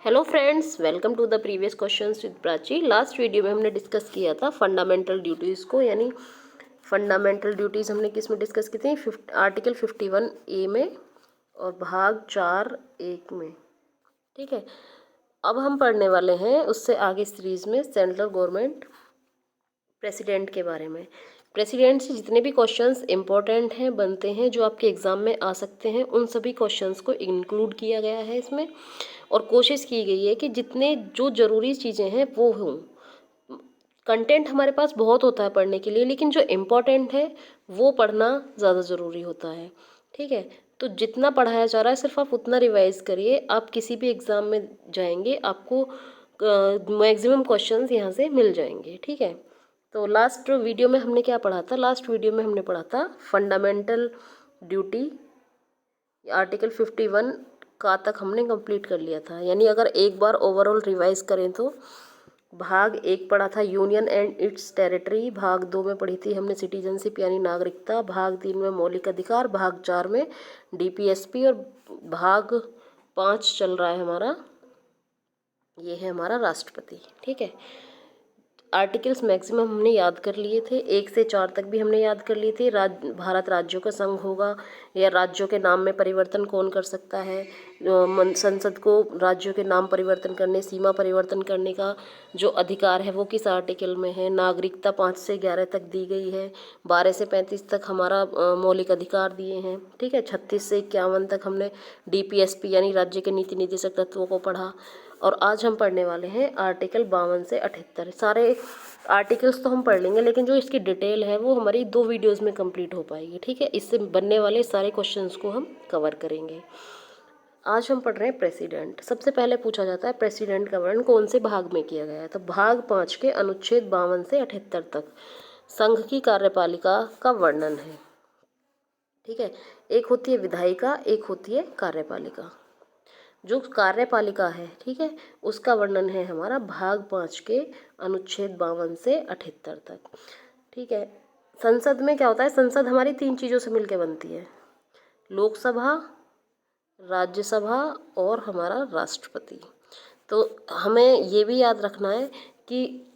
Hello friends, welcome to the previous questions with Prachi. Last video में हमने discuss किया था फंडामेंटल ड्यूटीज़ को, यानी फंडामेंटल ड्यूटीज़ हमने किस में डिस्कस की थी? आर्टिकल 51A में और भाग 4(1) में। ठीक है, अब हम पढ़ने वाले हैं उससे आगे सीरीज़ में सेंट्रल गवर्नमेंट प्रेसिडेंट के बारे में। प्रेसिडेंट से जितने भी क्वेश्चंस इंपॉर्टेंट हैं, बनते हैं, जो आपके एग्ज़ाम में आ सकते हैं, उन सभी क्वेश्चंस को इंक्लूड किया गया है इसमें, और कोशिश की गई है कि जितने जो ज़रूरी चीज़ें हैं वो हों। कंटेंट हमारे पास बहुत होता है पढ़ने के लिए, लेकिन जो इम्पोर्टेंट है वो पढ़ना ज़्यादा ज़रूरी होता है। ठीक है, तो जितना पढ़ाया जा रहा है सिर्फ आप उतना रिवाइज करिए। आप किसी भी एग्ज़ाम में जाएंगे आपको मैक्सिमम क्वेश्चंस यहाँ से मिल जाएंगे। ठीक है, तो लास्ट वीडियो में हमने क्या पढ़ा था? लास्ट वीडियो में हमने पढ़ा था फंडामेंटल ड्यूटी, आर्टिकल 51 का तक हमने कंप्लीट कर लिया था। यानी अगर एक बार ओवरऑल रिवाइज करें तो भाग 1 पढ़ा था यूनियन एंड इट्स टेरिटरी, भाग 2 में पढ़ी थी हमने सिटीजनशिप यानी नागरिकता, भाग 3 में मौलिक अधिकार, भाग 4 में डीपीएसपी, और भाग 5 चल रहा है हमारा, ये है हमारा राष्ट्रपति। ठीक है, आर्टिकल्स मैक्सिमम हमने याद कर लिए थे, 1 से 4 तक भी हमने याद कर लिए थे। भारत राज्यों का संघ होगा, या राज्यों के नाम में परिवर्तन कौन कर सकता है? संसद को राज्यों के नाम परिवर्तन करने, सीमा परिवर्तन करने का जो अधिकार है वो किस आर्टिकल में है? नागरिकता 5 से 11 तक दी गई है, 12 से 35 तक हमारा मौलिक अधिकार दिए हैं। ठीक है, 36 से 51 तक हमने डीपीएसपी यानी राज्य के नीति निर्देशक तत्वों को पढ़ा। और आज हम पढ़ने वाले हैं आर्टिकल 52 से 78। सारे आर्टिकल्स तो हम पढ़ लेंगे, लेकिन जो इसकी डिटेल है वो हमारी 2 वीडियोस में कंप्लीट हो पाएगी। ठीक है, इससे बनने वाले सारे क्वेश्चंस को हम कवर करेंगे। आज हम पढ़ रहे हैं प्रेसिडेंट। सबसे पहले पूछा जाता है प्रेसिडेंट का वर्णन कौन से भाग में किया गया है? तो भाग 5 के अनुच्छेद 52 से 78 तक संघ की कार्यपालिका का वर्णन है। ठीक है, एक होती है विधायिका, एक होती है कार्यपालिका। जो कार्यपालिका है, ठीक है, उसका वर्णन है हमारा भाग 5 के अनुच्छेद 52 से 78 तक। ठीक है, संसद में क्या होता है? संसद हमारी 3 चीज़ों से मिलकर बनती है, लोकसभा, राज्यसभा और हमारा राष्ट्रपति। तो हमें ये भी याद रखना है कि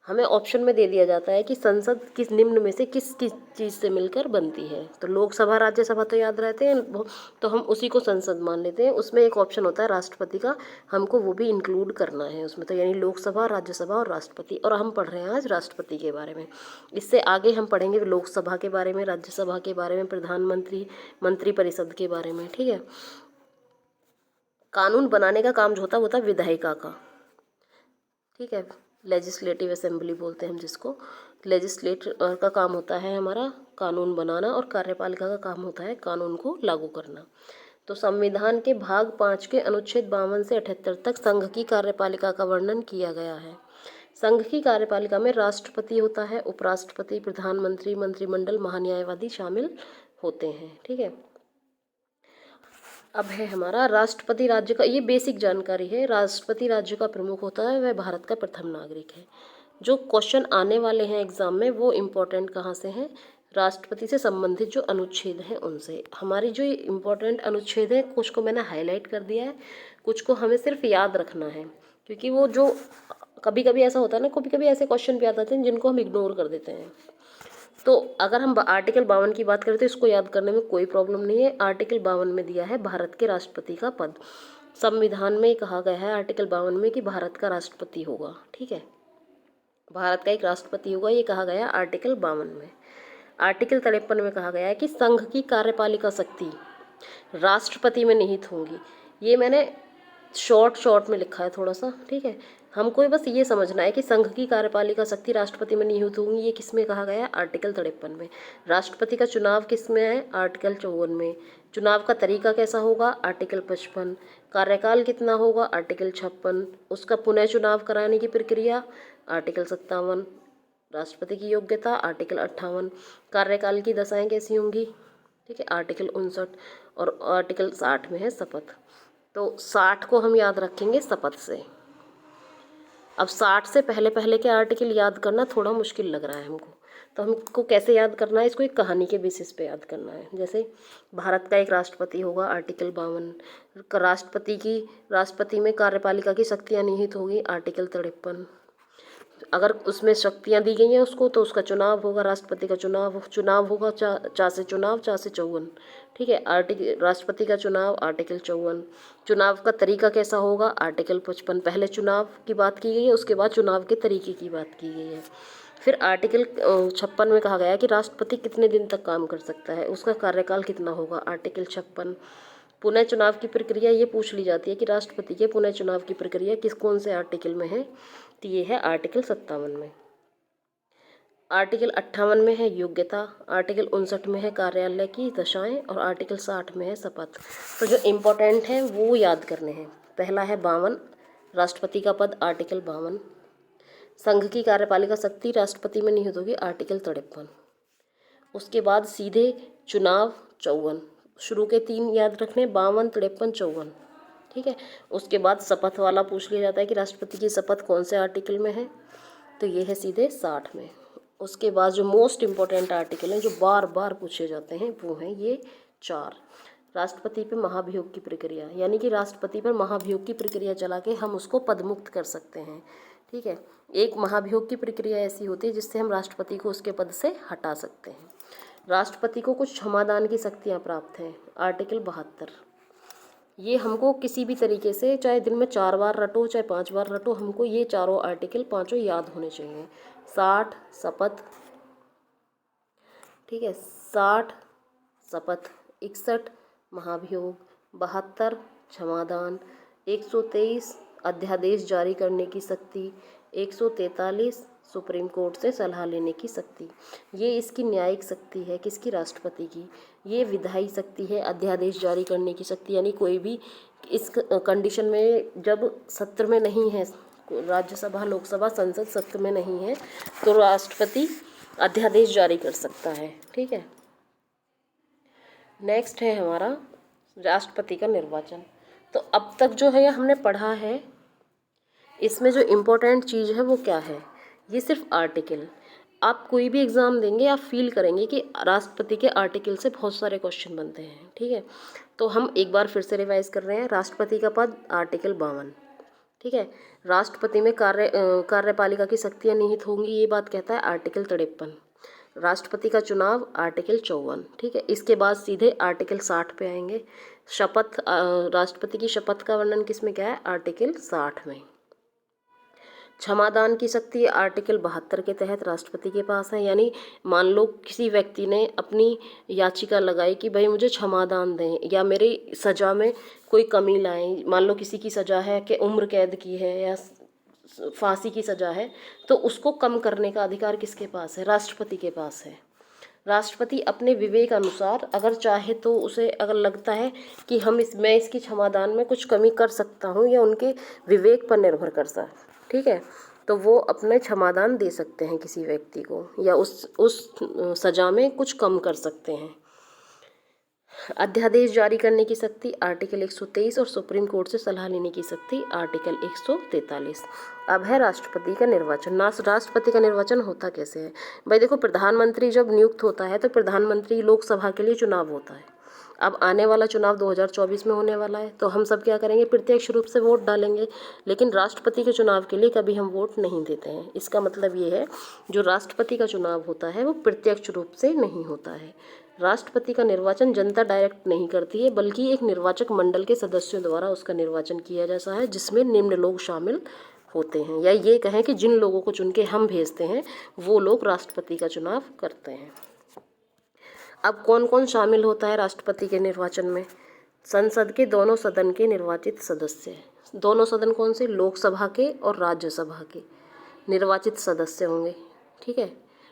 हमें ऑप्शन में दे दिया जाता है कि संसद किस निम्न में से किस किस चीज़ से मिलकर बनती है। तो लोकसभा, राज्यसभा तो याद रहते हैं, तो हम उसी को संसद मान लेते हैं। उसमें एक ऑप्शन होता है राष्ट्रपति का, हमको वो भी इंक्लूड करना है उसमें। तो यानी लोकसभा, राज्यसभा और राष्ट्रपति। और हम पढ़ रहे हैं आज राष्ट्रपति के बारे में। इससे आगे हम पढ़ेंगे लोकसभा के बारे में, राज्यसभा के बारे में, प्रधानमंत्री, मंत्रिपरिषद के बारे में। ठीक है, कानून बनाने का काम जो होता है वो होता है विधायिका का। ठीक है, लेजिस्लेटिव असेंबली बोलते हैं हम जिसको। लेजिस्लेटर का काम होता है हमारा कानून बनाना, और कार्यपालिका का काम होता है कानून को लागू करना। तो संविधान के भाग 5 के अनुच्छेद 52 से 78 तक संघ की कार्यपालिका का वर्णन किया गया है। संघ की कार्यपालिका में राष्ट्रपति होता है, उपराष्ट्रपति, प्रधानमंत्री, मंत्रिमंडल, महान्यायवादी शामिल होते हैं। ठीक है, अब है हमारा राष्ट्रपति राज्य का, ये बेसिक जानकारी है। राष्ट्रपति राज्य का प्रमुख होता है, वह भारत का प्रथम नागरिक है। जो क्वेश्चन आने वाले हैं एग्जाम में वो इम्पोर्टेंट कहाँ से हैं? राष्ट्रपति से संबंधित जो अनुच्छेद हैं उनसे। हमारी जो इम्पोर्टेंट अनुच्छेद है, कुछ को मैंने हाईलाइट कर दिया है, कुछ को हमें सिर्फ याद रखना है, क्योंकि वो जो कभी कभी ऐसा होता है ना, कभी कभी ऐसे क्वेश्चन भी आ जाते हैं जिनको हम इग्नोर कर देते हैं। तो अगर हम आर्टिकल 52 की बात करें तो इसको याद करने में कोई प्रॉब्लम नहीं है। आर्टिकल 52 में दिया है भारत के राष्ट्रपति का पद। संविधान में कहा गया है आर्टिकल 52 में कि भारत का राष्ट्रपति होगा। ठीक है, भारत का एक राष्ट्रपति होगा, ये कहा गया आर्टिकल 52 में। आर्टिकल 53 में कहा गया है कि संघ की कार्यपालिका शक्ति राष्ट्रपति में निहित होंगी। ये मैंने शॉर्ट में लिखा है थोड़ा सा। ठीक है, हमको बस ये समझना है कि संघ की कार्यपालिका शक्ति राष्ट्रपति में निहित होंगी। ये किस में कहा गया है? आर्टिकल 53 में। राष्ट्रपति का चुनाव किस में है? आर्टिकल 54 में। चुनाव का तरीका कैसा होगा? आर्टिकल 55। कार्यकाल कितना होगा? आर्टिकल 56। उसका पुनः चुनाव कराने की प्रक्रिया आर्टिकल 57। राष्ट्रपति की योग्यता आर्टिकल 58। कार्यकाल की दशाएं कैसी होंगी? ठीक है, आर्टिकल 59। और आर्टिकल 60 में है शपथ। तो 60 को हम याद रखेंगे शपथ से। अब 60 से पहले पहले के आर्टिकल याद करना थोड़ा मुश्किल लग रहा है हमको, तो हमको कैसे याद करना है इसको, एक कहानी के बेसिस पे याद करना है। जैसे भारत का एक राष्ट्रपति होगा, आर्टिकल 52। राष्ट्रपति में कार्यपालिका की शक्तियाँ निहित होगी, आर्टिकल 53। अगर उसमें शक्तियाँ दी गई हैं उसको तो उसका चुनाव होगा, राष्ट्रपति का चुनाव होगा, चा से 54। ठीक है, राष्ट्रपति का चुनाव आर्टिकल 54। चुनाव का तरीका कैसा होगा, आर्टिकल 55। पहले चुनाव की बात की गई है, उसके बाद चुनाव के तरीके की बात की गई है। फिर आर्टिकल 56 में कहा गया है कि राष्ट्रपति कितने दिन तक काम कर सकता है, उसका कार्यकाल कितना होगा, आर्टिकल 56। पुनः चुनाव की प्रक्रिया ये पूछ ली जाती है कि राष्ट्रपति के पुनः चुनाव की प्रक्रिया कौन से आर्टिकल में है, तो ये है आर्टिकल 57 में। आर्टिकल 58 में है योग्यता, आर्टिकल 59 में है कार्यालय की दशाएं और आर्टिकल 60 में है शपथ। तो जो इम्पोर्टेंट है वो याद करने हैं। पहला है 52, राष्ट्रपति का पद, आर्टिकल 52। संघ की कार्यपालिका शक्ति राष्ट्रपति में निहित होगी, आर्टिकल 53। उसके बाद सीधे चुनाव 54। शुरू के 3 याद रखने, 52, 53, 54। ठीक है, उसके बाद शपथ वाला पूछ लिया जाता है कि राष्ट्रपति की शपथ कौन से आर्टिकल में है, तो ये है सीधे 60 में। उसके बाद जो मोस्ट इम्पॉर्टेंट आर्टिकल हैं जो बार बार पूछे जाते हैं वो हैं ये 4। राष्ट्रपति पर महाभियोग की प्रक्रिया, यानी कि राष्ट्रपति पर महाभियोग की प्रक्रिया चला के हम उसको पदमुक्त कर सकते हैं। ठीक है, एक महाभियोग की प्रक्रिया ऐसी होती है जिससे हम राष्ट्रपति को उसके पद से हटा सकते हैं। राष्ट्रपति को कुछ क्षमादान की शक्तियाँ प्राप्त हैं, आर्टिकल 72। ये हमको किसी भी तरीके से, चाहे दिन में 4 बार रटो चाहे 5 बार रटो, हमको ये चारों आर्टिकल पांचों याद होने चाहिए। 60 शपथ, ठीक है, 60 शपथ, 61 महाभियोग, 72 क्षमादान, 123 अध्यादेश जारी करने की शक्ति, 143 सुप्रीम कोर्ट से सलाह लेने की शक्ति। ये इसकी न्यायिक शक्ति है, किसकी, राष्ट्रपति की। ये विधायी शक्ति है, अध्यादेश जारी करने की शक्ति, यानी कोई भी इस कंडीशन में जब सत्र में नहीं है, राज्यसभा लोकसभा संसद सत्र में नहीं है, तो राष्ट्रपति अध्यादेश जारी कर सकता है। ठीक है, नेक्स्ट है हमारा राष्ट्रपति का निर्वाचन। तो अब तक जो है हमने पढ़ा है, इसमें जो इम्पोर्टेंट चीज़ है वो क्या है, ये सिर्फ आर्टिकल। आप कोई भी एग्ज़ाम देंगे आप फील करेंगे कि राष्ट्रपति के आर्टिकल से बहुत सारे क्वेश्चन बनते हैं। ठीक है, तो हम एक बार फिर से रिवाइज कर रहे हैं। राष्ट्रपति का पद, आर्टिकल 52। ठीक है, राष्ट्रपति में कार्यपालिका की शक्तियाँ निहित होंगी, ये बात कहता है आर्टिकल 53। राष्ट्रपति का चुनाव, आर्टिकल 54। ठीक है, इसके बाद सीधे आर्टिकल 60 पे आएंगे। शपथ, राष्ट्रपति की शपथ का वर्णन किसमें क्या है, आर्टिकल 60 में। क्षमादान की शक्ति आर्टिकल 72 के तहत राष्ट्रपति के पास है, यानी मान लो किसी व्यक्ति ने अपनी याचिका लगाई कि भाई मुझे क्षमादान दें या मेरी सज़ा में कोई कमी लाएं। मान लो किसी की सज़ा है कि उम्र कैद की है या फांसी की सज़ा है, तो उसको कम करने का अधिकार किसके पास है, राष्ट्रपति के पास है। राष्ट्रपति अपने विवेक अनुसार अगर चाहे तो उसे अगर लगता है कि मैं इसकी क्षमादान में कुछ कमी कर सकता हूँ या उनके विवेक पर निर्भर करता है, ठीक है, तो वो अपने क्षमादान दे सकते हैं किसी व्यक्ति को या उस सज़ा में कुछ कम कर सकते हैं। अध्यादेश जारी करने की शक्ति, आर्टिकल 123 और सुप्रीम कोर्ट से सलाह लेने की शक्ति, आर्टिकल 143। अब है राष्ट्रपति का निर्वाचन। राष्ट्रपति का निर्वाचन होता कैसे है भाई, देखो प्रधानमंत्री जब नियुक्त होता है तो प्रधानमंत्री लोकसभा के लिए चुनाव होता है। अब आने वाला चुनाव 2024 में होने वाला है, तो हम सब क्या करेंगे, प्रत्यक्ष रूप से वोट डालेंगे, लेकिन राष्ट्रपति के चुनाव के लिए कभी हम वोट नहीं देते हैं। इसका मतलब ये है जो राष्ट्रपति का चुनाव होता है वो प्रत्यक्ष रूप से नहीं होता है। राष्ट्रपति का निर्वाचन जनता डायरेक्ट नहीं करती है, बल्कि एक निर्वाचक मंडल के सदस्यों द्वारा उसका निर्वाचन किया जाता है, जिसमें निम्न लोग शामिल होते हैं, या ये कहें कि जिन लोगों को चुन के हम भेजते हैं वो लोग राष्ट्रपति का चुनाव करते हैं। अब कौन कौन शामिल होता है राष्ट्रपति के निर्वाचन में, संसद के दोनों सदन के निर्वाचित सदस्य। दोनों सदन कौन से, लोकसभा के और राज्यसभा के निर्वाचित सदस्य होंगे। ठीक है,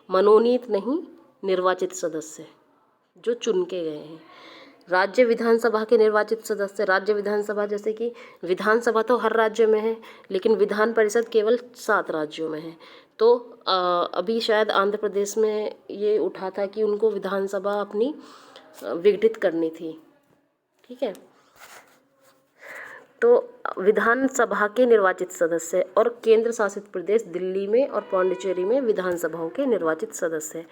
मनोनीत नहीं, निर्वाचित सदस्य जो चुन के गए हैं। राज्य विधानसभा के निर्वाचित सदस्य, राज्य विधानसभा जैसे कि विधानसभा तो हर राज्य में है, लेकिन विधान परिषद केवल 7 राज्यों में है। तो अभी शायद आंध्र प्रदेश में ये उठा था कि उनको विधानसभा अपनी विघटित करनी थी। ठीक है, तो विधानसभा के निर्वाचित सदस्य और केंद्र शासित प्रदेश दिल्ली में और पौंडीचेरी में विधानसभाओं के निर्वाचित सदस्य।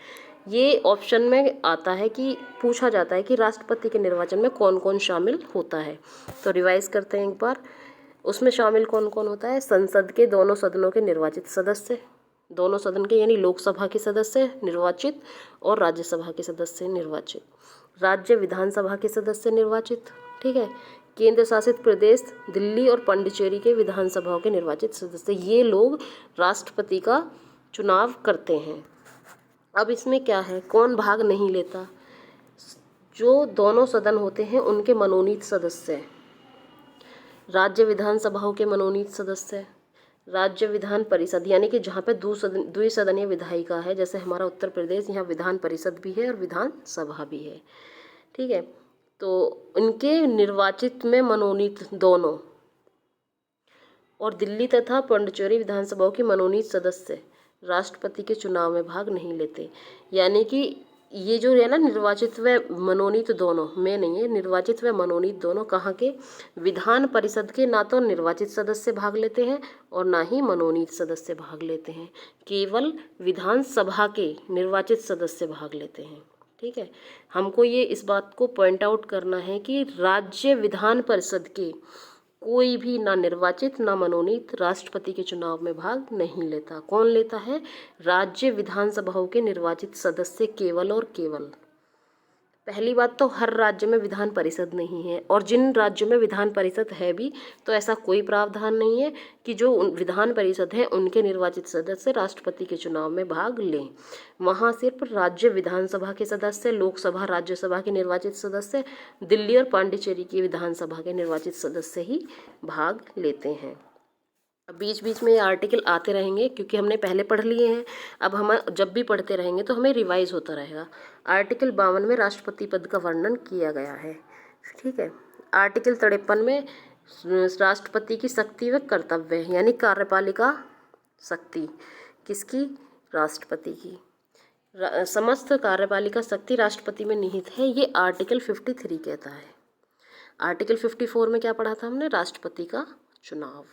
ये ऑप्शन में आता है कि पूछा जाता है कि राष्ट्रपति के निर्वाचन में कौन कौन शामिल होता है। तो रिवाइज करते हैं एक बार, उसमें शामिल कौन कौन होता है। संसद के दोनों सदनों के निर्वाचित सदस्य, दोनों सदन के यानी लोकसभा के सदस्य निर्वाचित और राज्यसभा के सदस्य निर्वाचित, राज्य विधानसभा के सदस्य निर्वाचित, ठीक है। केंद्र शासित प्रदेश दिल्ली और पौंडीचेरी के विधानसभाओं के निर्वाचित सदस्य, ये लोग राष्ट्रपति का चुनाव करते हैं। अब इसमें क्या है, कौन भाग नहीं लेता, जो दोनों सदन होते हैं उनके मनोनीत सदस्य, राज्य विधानसभाओं के मनोनीत सदस्य, राज्य विधान परिषद यानी कि जहाँ पे द्विसदनीय विधायिका है, जैसे हमारा उत्तर प्रदेश, यहाँ विधान परिषद भी है और विधानसभा भी है, ठीक है। तो इनके निर्वाचित में मनोनीत दोनों, और दिल्ली तथा पौंडीचेरी विधानसभाओं के मनोनीत सदस्य राष्ट्रपति के चुनाव में भाग नहीं लेते। यानी कि ये जो है ना, निर्वाचित व मनोनीत दोनों में नहीं है, निर्वाचित व मनोनीत दोनों कहाँ के, विधान परिषद के ना तो निर्वाचित सदस्य भाग लेते हैं और ना ही मनोनीत सदस्य भाग लेते हैं, केवल विधानसभा के निर्वाचित सदस्य भाग लेते हैं, ठीक है। हमको ये इस बात को पॉइंट आउट करना है कि राज्य विधान परिषद के कोई भी ना निर्वाचित ना मनोनीत राष्ट्रपति के चुनाव में भाग नहीं लेता। कौन लेता है, राज्य विधानसभाओं के निर्वाचित सदस्य केवल और केवल। पहली बात तो हर राज्य में विधान परिषद नहीं है, और जिन राज्यों में विधान परिषद है भी तो ऐसा कोई प्रावधान नहीं है कि जो विधान परिषद है उनके निर्वाचित सदस्य राष्ट्रपति के चुनाव में भाग लें। वहाँ सिर्फ राज्य विधानसभा के सदस्य, लोकसभा राज्यसभा के निर्वाचित सदस्य, दिल्ली और पांडिचेरी की विधानसभा के निर्वाचित सदस्य ही भाग लेते हैं। अब बीच बीच में ये आर्टिकल आते रहेंगे क्योंकि हमने पहले पढ़ लिए हैं, अब हम जब भी पढ़ते रहेंगे तो हमें रिवाइज होता रहेगा। आर्टिकल 52 में राष्ट्रपति पद का वर्णन किया गया है, ठीक है। आर्टिकल 53 में राष्ट्रपति की शक्ति व कर्तव्य यानी कार्यपालिका शक्ति किसकी, राष्ट्रपति की। समस्त कार्यपालिका शक्ति राष्ट्रपति में निहित है, ये आर्टिकल 53 कहता है। आर्टिकल 54 में क्या पढ़ा था हमने, राष्ट्रपति का चुनाव।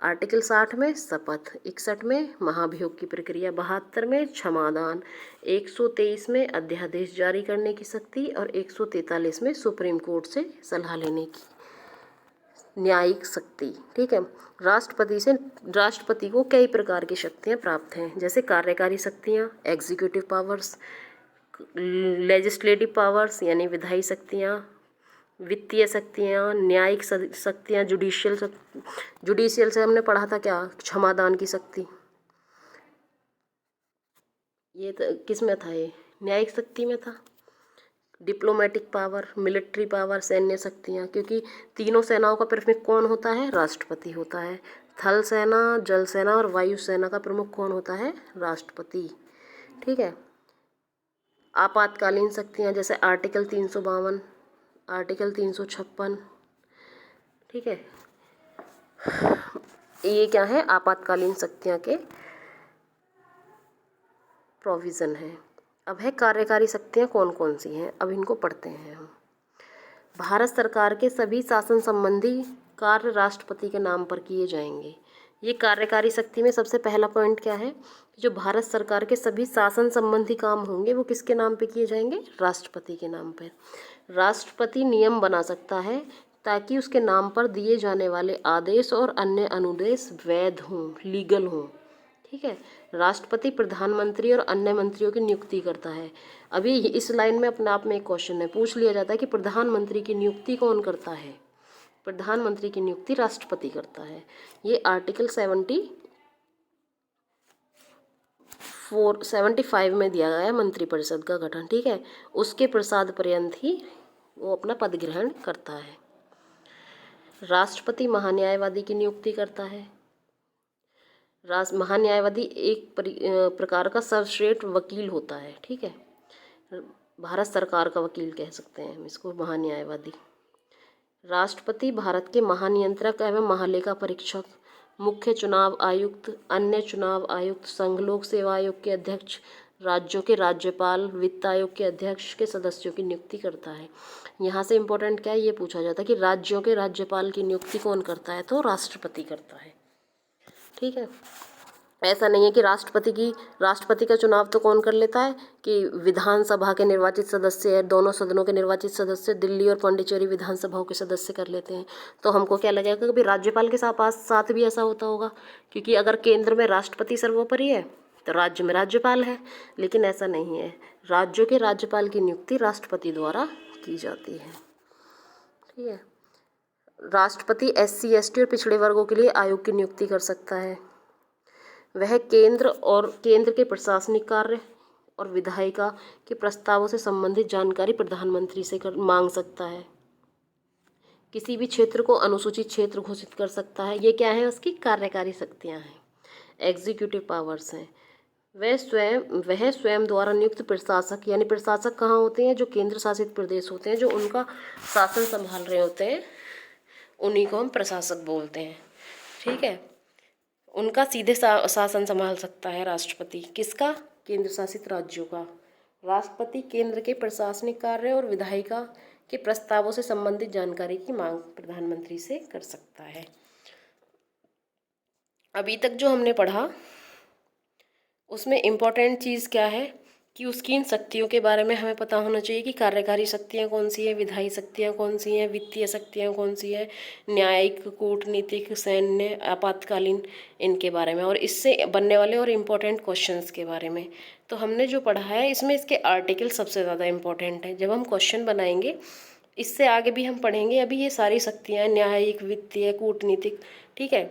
आर्टिकल 60 में शपथ, 61 में महाभियोग की प्रक्रिया, 72 में क्षमादान, 123 में अध्यादेश जारी करने की शक्ति और 143 में सुप्रीम कोर्ट से सलाह लेने की न्यायिक शक्ति, ठीक है। राष्ट्रपति को कई प्रकार की शक्तियाँ प्राप्त हैं, जैसे कार्यकारी शक्तियाँ एग्जीक्यूटिव पावर्स, लेजिस्लेटिव पावर्स यानी विधायी शक्तियाँ, वित्तीय शक्तियाँ, न्यायिक शक्तियाँ, जुडिशियल से हमने पढ़ा था क्या, क्षमादान की शक्ति, ये किस में था, ये न्यायिक शक्ति में था। डिप्लोमेटिक पावर, मिलिट्री पावर, सैन्य शक्तियाँ, क्योंकि तीनों सेनाओं का प्रमुख कौन होता है, राष्ट्रपति होता है। थल सेना, जल सेना और वायु सेना का प्रमुख कौन होता है, राष्ट्रपति, ठीक है। आपातकालीन शक्तियाँ जैसे आर्टिकल 352, आर्टिकल 356, ठीक है, ये क्या है, आपातकालीन शक्तियाँ के प्रोविज़न है। अब है कार्यकारी शक्तियाँ कौन कौन सी हैं, अब इनको पढ़ते हैं हम। भारत सरकार के सभी शासन संबंधी कार्य राष्ट्रपति के नाम पर किए जाएंगे। ये कार्यकारी शक्ति में सबसे पहला पॉइंट क्या है, जो भारत सरकार के सभी शासन संबंधी काम होंगे वो किसके नाम पे किए जाएंगे, राष्ट्रपति के नाम पर। राष्ट्रपति नियम बना सकता है ताकि उसके नाम पर दिए जाने वाले आदेश और अन्य अनुदेश वैध हों, लीगल हों, ठीक है। राष्ट्रपति प्रधानमंत्री और अन्य मंत्रियों की नियुक्ति करता है। अभी इस लाइन में अपने आप में एक क्वेश्चन है, पूछ लिया जाता है कि प्रधानमंत्री की नियुक्ति कौन करता है, प्रधानमंत्री की नियुक्ति राष्ट्रपति करता है। ये आर्टिकल 75 में दिया गया है मंत्रिपरिषद का गठन, ठीक है। उसके प्रसाद पर्यंत ही वो अपना पद ग्रहण करता है। राष्ट्रपति महान्यायवादी की नियुक्ति करता है। महान्यायवादी एक प्रकार का सर्वश्रेष्ठ वकील होता है, ठीक है। भारत सरकार का वकील कह सकते हैं हम इसको, महान्यायवादी। राष्ट्रपति भारत के महानियंत्रक एवं महालेखा परीक्षक, मुख्य चुनाव आयुक्त, अन्य चुनाव आयुक्त, संघ लोक सेवा आयोग के अध्यक्ष, राज्यों के राज्यपाल वित्त आयोग के अध्यक्ष के सदस्यों की नियुक्ति करता है। यहाँ से इम्पोर्टेंट क्या है, ये पूछा जाता है कि राज्यों के राज्यपाल की नियुक्ति कौन करता है, तो राष्ट्रपति करता है। ठीक है, ऐसा नहीं है कि राष्ट्रपति का चुनाव तो कौन कर लेता है कि विधानसभा के निर्वाचित सदस्य, दोनों सदनों के निर्वाचित सदस्य दिल्ली और पांडिचेरी विधानसभाओं के सदस्य कर लेते हैं। तो हमको क्या लगेगा कि कभी राज्यपाल के साथ भी ऐसा होता होगा, क्योंकि अगर केंद्र में राष्ट्रपति सर्वोपरि है तो राज्य में राज्यपाल है, लेकिन ऐसा नहीं है। राज्यों के राज्यपाल की नियुक्ति राष्ट्रपति द्वारा की जाती है। ठीक है, राष्ट्रपति SC ST और पिछड़े वर्गों के लिए आयोग की नियुक्ति कर सकता है। वह केंद्र के प्रशासनिक कार्य और विधायिका के प्रस्तावों से संबंधित जानकारी प्रधानमंत्री से मांग सकता है। किसी भी क्षेत्र को अनुसूचित क्षेत्र घोषित कर सकता है। ये क्या है, उसकी कार्यकारी शक्तियाँ हैं, एग्जीक्यूटिव पावर्स हैं। वह स्वयं द्वारा नियुक्त प्रशासक, यानी प्रशासक कहाँ होते हैं, जो केंद्र शासित प्रदेश होते हैं, जो उनका शासन संभाल रहे होते हैं, उन्हीं को हम प्रशासक बोलते हैं। ठीक है, उनका सीधे शासन संभाल सकता है राष्ट्रपति। किसका, केंद्र शासित राज्यों का। राष्ट्रपति केंद्र के प्रशासनिक कार्य और विधायिका के प्रस्तावों से संबंधित जानकारी की मांग प्रधानमंत्री से कर सकता है। अभी तक जो हमने पढ़ा उसमें इम्पोर्टेंट चीज़ क्या है कि उसकी इन शक्तियों के बारे में हमें पता होना चाहिए कि कार्यकारी शक्तियाँ कौन सी है, विधायी शक्तियाँ कौन सी हैं, वित्तीय शक्तियाँ कौन सी है, न्यायिक, कूटनीतिक, सैन्य, आपातकालीन, इनके बारे में, और इससे बनने वाले और इम्पोर्टेंट क्वेश्चंस के बारे में। तो हमने जो पढ़ा है इसमें इसके आर्टिकल सबसे ज़्यादा इम्पोर्टेंट है। जब हम क्वेश्चन बनाएंगे, इससे आगे भी हम पढ़ेंगे। अभी ये सारी शक्तियाँ, न्यायिक, वित्तीय, कूटनीतिक, ठीक है,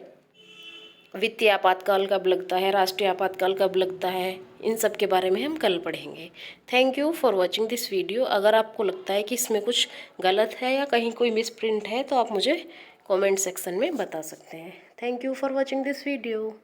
वित्तीय आपातकाल कब लगता है, राष्ट्रीय आपातकाल कब लगता है, इन सब के बारे में हम कल पढ़ेंगे। Thank you for watching this video. अगर आपको लगता है कि इसमें कुछ गलत है या कहीं कोई मिस प्रिंट है तो आप मुझे कमेंट सेक्शन में बता सकते हैं। Thank you for watching this video.